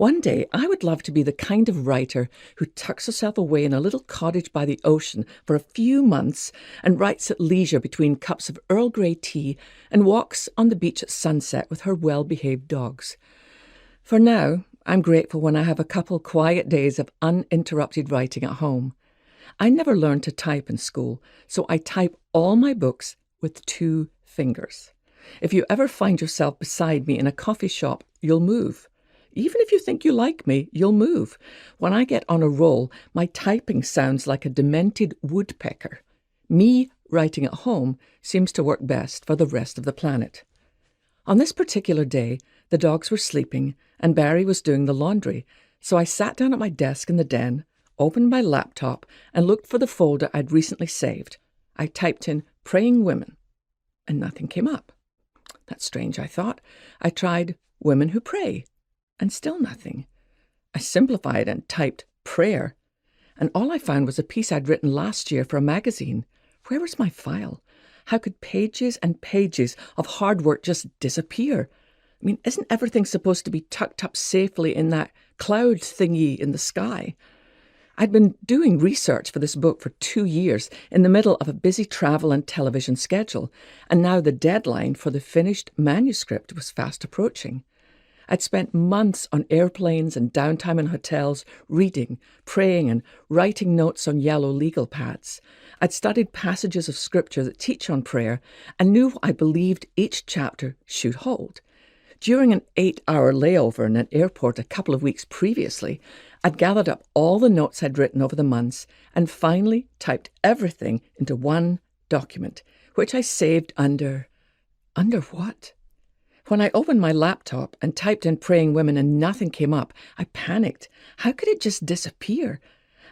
One day, I would love to be the kind of writer who tucks herself away in a little cottage by the ocean for a few months and writes at leisure between cups of Earl Grey tea and walks on the beach at sunset with her well-behaved dogs. For now, I'm grateful when I have a couple quiet days of uninterrupted writing at home. I never learned to type in school, so I type all my books with 2 fingers. If you ever find yourself beside me in a coffee shop, you'll move. Even if you think you like me, you'll move. When I get on a roll, my typing sounds like a demented woodpecker. Me writing at home seems to work best for the rest of the planet. On this particular day, the dogs were sleeping and Barry was doing the laundry, so I sat down at my desk in the den, opened my laptop, and looked for the folder I'd recently saved. I typed in "praying women," and nothing came up. That's strange, I thought. I tried "women who pray," and still nothing. I simplified and typed "prayer," and all I found was a piece I'd written last year for a magazine. Where was my file? How could pages and pages of hard work just disappear? I mean, isn't everything supposed to be tucked up safely in that cloud thingy in the sky? I'd been doing research for this book for 2 years in the middle of a busy travel and television schedule, and now the deadline for the finished manuscript was fast approaching. I'd spent months on airplanes and downtime in hotels, reading, praying, and writing notes on yellow legal pads. I'd studied passages of scripture that teach on prayer and knew what I believed each chapter should hold. During an 8-hour layover in an airport a couple of weeks previously, I'd gathered up all the notes I'd written over the months and finally typed everything into one document, which I saved under what? When I opened my laptop and typed in "praying women" and nothing came up, I panicked. How could it just disappear?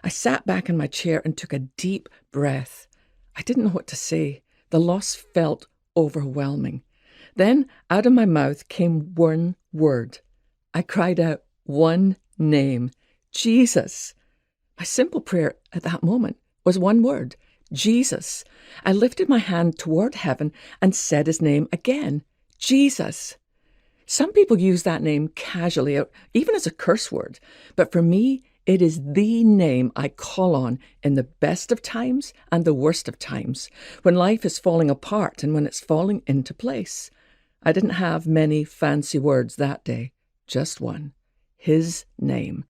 I sat back in my chair and took a deep breath. I didn't know what to say. The loss felt overwhelming. Then out of my mouth came one word. I cried out one name: Jesus. My simple prayer at that moment was one word: Jesus. I lifted my hand toward heaven and said his name again: Jesus. Some people use that name casually, or even as a curse word, but for me, it is the name I call on in the best of times and the worst of times, when life is falling apart and when it's falling into place. I didn't have many fancy words that day, just one: his name.